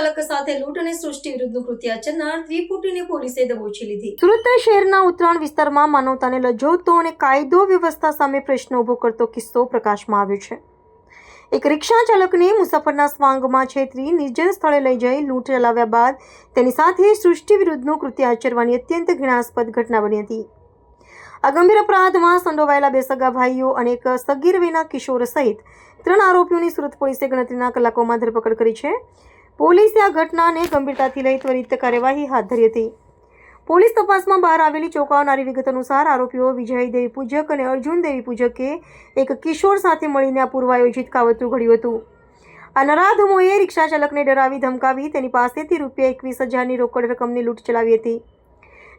ચાલક સાથે લૂંટ અને સૃષ્ટિ વિરુદ્ધનું કૃત્ય આચરનાર ત્રિપુટીને પોલીસે દબોચી લીધી। સુરત શહેરના ઉત્તરાણ વિસ્તારમાં માનવતાને લજવતો અને કાયદો વ્યવસ્થા સામે પ્રશ્ન ઊભો કરતો કિસ્સો પ્રકાશમાં આવ્યો છે। એક રિક્ષા ચાલકને મુસાફરના સ્વાંગમાં છેતરી નિર્જન સ્થળે લઈ જઈ લૂંટ ચલાવ્યા બાદ તેની સાથે સૃષ્ટિ વિરુદ્ધનું કૃત્ય આચરવાની અત્યંત ઘૃણાસ્પદ ઘટના બની હતી। આ ગંભીર અપરાધમાં સંડોવાયેલા બે સગા ભાઈઓ અને એક સગીર વયના કિશોર સહિત 3 આરોપીઓની સુરત પોલીસે ગણતરીના કલાકોમાં ધરપકડ કરી છે। પોલીસે આ ઘટનાને ગંભીરતાથી લઈ ત્વરિત કાર્યવાહી હાથ ધરી હતી। પોલીસ તપાસમાં બહાર આવેલી ચોંકાવનારી વિગત અનુસાર આરોપીઓ વિજય દેવી પૂજક અને અર્જુન દેવી પૂજકે એક કિશોર સાથે મળીને આ પૂર્વાયોજિત કાવતરું ઘડ્યું હતું। આ નરાધમોએ રિક્ષા ચાલકને ડરાવી ધમકાવી તેની પાસેથી ₹21,000ની રોકડ રકમની લૂંટ ચલાવી હતી।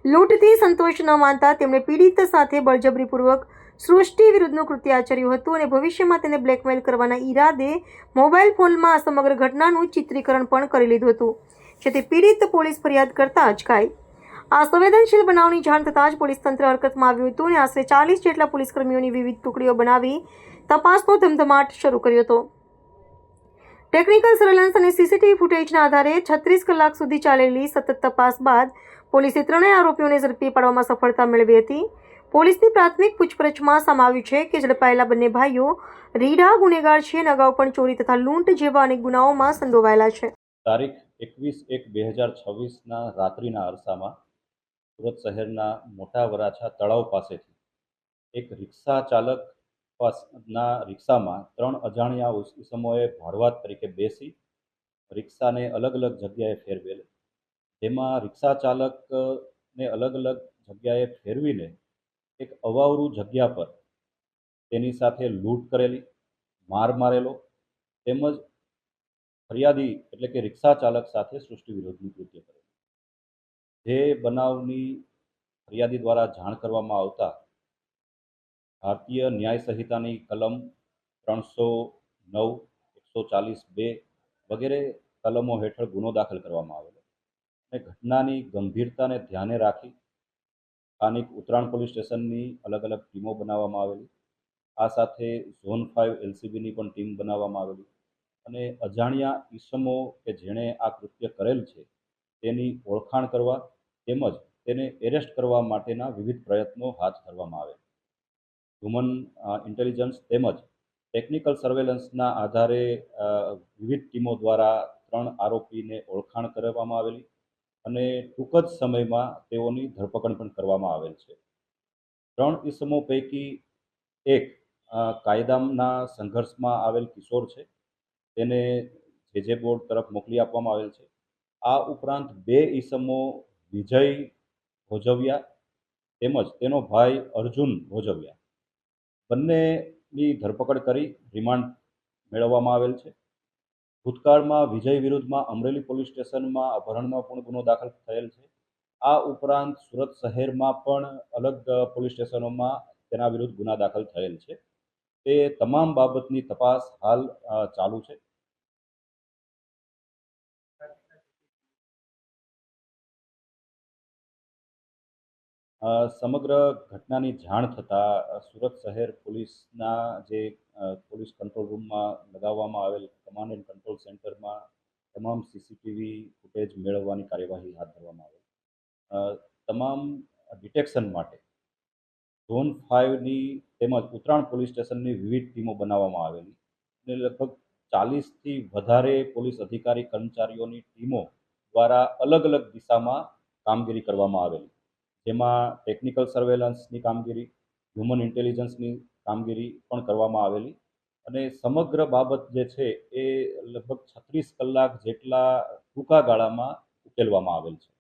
લૂંટથી સંતોષ ન માનતા તેમણે પીડિત સાથે બળજબરીપૂર્વક સૃષ્ટિ વિરુદ્ધનું કૃત્ય આચર્યું હતું અને ભવિષ્યમાં તેને બ્લેકમેલ કરવાના ઈરાદે મોબાઈલ ફોનમાં આ સમગ્ર ઘટનાનું ચિત્રીકરણ પણ કરી લીધું હતું, જેથી પીડિત પોલીસ ફરિયાદ કરતા અચકાઈ। આ સંવેદનશીલ બનાવની જાણ થતાં જ પોલીસ તંત્ર હરકતમાં આવ્યું હતું અને આશરે 40 જેટલા પોલીસ કર્મીઓની વિવિધ ટુકડીઓ બનાવી તપાસનો ધમધમાટ શરૂ કર્યો હતો। ટેકનિકલ સર્વેલન્સ અને સીસીટીવી ફૂટેજના આધારે 36 કલાક સુધી ચાલેલી સતત તપાસ બાદ પોલીસે ત્રણેય આરોપીઓને ઝડપી પાડવામાં સફળતા મેળવી હતી। પોલીસની પ્રાથમિક પૂછપરછમાં સામે આવ્યું છે કે ઝડપાયેલા બંને ભાઈઓ રીઢા ગુનેગાર છે અને અગાઉ પણ ચોરી તથા લૂંટ જેવા અનેક ગુનાઓમાં સંડોવાયેલા છે। તારીખ 21/1/2026ના રાત્રિના અરસામાં સુરત શહેરના મોટા વરાછા તળાવ પાસેથી એક રિક્ષા ચાલક ના રિક્ષામાં 3 અજાણ્યા ઇસમોએ ભાડુઆત તરીકે બેસી રિક્ષાને અલગ અલગ જગ્યાએ ફેરવેલ, જેમાં રિક્ષા ચાલકને અલગ અલગ જગ્યાએ ફેરવીને એક અવાવરું જગ્યા પર તેની સાથે લૂંટ કરેલી, માર મારેલો તેમજ ફરિયાદી એટલે કે રિક્ષા ચાલક સાથે સૃષ્ટિ વિરોધનું કૃત્ય કરેલું। જે બનાવની ફરિયાદી દ્વારા જાણ કરવામાં આવતા ભારતીય ન્યાય સંહિતાની કલમ 309, 140(2) વગેરે કલમો હેઠળ ગુનો દાખલ કરવામાં આવેલો અને ઘટનાની ગંભીરતાને ધ્યાને રાખી સ્થાનિક ઉત્તરાણ પોલીસ સ્ટેશનની અલગ અલગ ટીમો બનાવવામાં આવેલી। આ સાથે ઝોન 5 LCBની પણ ટીમ બનાવવામાં આવેલી અને અજાણ્યા ઈસમો કે જેણે આ કૃત્ય કરેલ છે તેની ઓળખાણ કરવા તેમજ તેને એરેસ્ટ કરવા માટેના વિવિધ પ્રયત્નો હાથ ધરવામાં આવેલ। હ્યુમન ઇન્ટેલિજન્સ તેમજ ટેકનિકલ સર્વેલન્સના આધારે વિવિધ ટીમો દ્વારા 3 આરોપીને ઓળખાણ કરવામાં આવેલી અને ટૂંક જ સમયમાં તેઓની ધરપકડ પણ કરવામાં આવેલ છે। 3 ઈસમો પૈકી એક કાયદાના સંઘર્ષમાં આવેલ કિશોર છે, તેને જે બોર્ડ તરફ મોકલી આપવામાં આવેલ છે। આ ઉપરાંત 2 ઈસમો વિજય ભોજવિયા તેમજ તેનો ભાઈ અર્જુન ભોજવિયા બંનેની ધરપકડ કરી રિમાન્ડ મેળવવામાં આવેલ છે। ભૂતકાળમાં વિજય વિરુદ્ધમાં અમરેલી પોલીસ સ્ટેશનમાં અપહરણનો પણ ગુનો દાખલ થયેલ છે। આ ઉપરાંત સુરત શહેરમાં પણ અલગ પોલીસ સ્ટેશનોમાં તેના વિરુદ્ધ ગુના દાખલ થયેલ છે। તે તમામ બાબતની તપાસ હાલ ચાલુ છે। સમગ્ર ઘટનાની જાણ થતાં સુરત શહેર પોલીસના જે પોલીસ કંટ્રોલ રૂમમાં લગાવવામાં આવેલ કમાન્ડ એન્ડ કંટ્રોલ સેન્ટરમાં તમામ સીસીટીવી ફૂટેજ મેળવવાની કાર્યવાહી હાથ ધરવામાં આવેલ। તમામ ડિટેક્શન માટે ઝોન 5ની તેમજ ઉત્તરાણ પોલીસ સ્ટેશનની વિવિધ ટીમો બનાવવામાં આવેલી અને લગભગ 40થી વધારે પોલીસ અધિકારી કર્મચારીઓની ટીમો દ્વારા અલગ અલગ દિશામાં કામગીરી કરવામાં આવેલી, જેમાં ટેકનિકલ સર્વેલન્સની કામગીરી, હ્યુમન ઇન્ટેલિજન્સની કામગીરી પણ કરવામાં આવેલી અને સમગ્ર બાબત જે છે એ લગભગ 36 કલાક જેટલા ટૂંકા ગાળામાં ઉકેલવામાં આવેલ છે।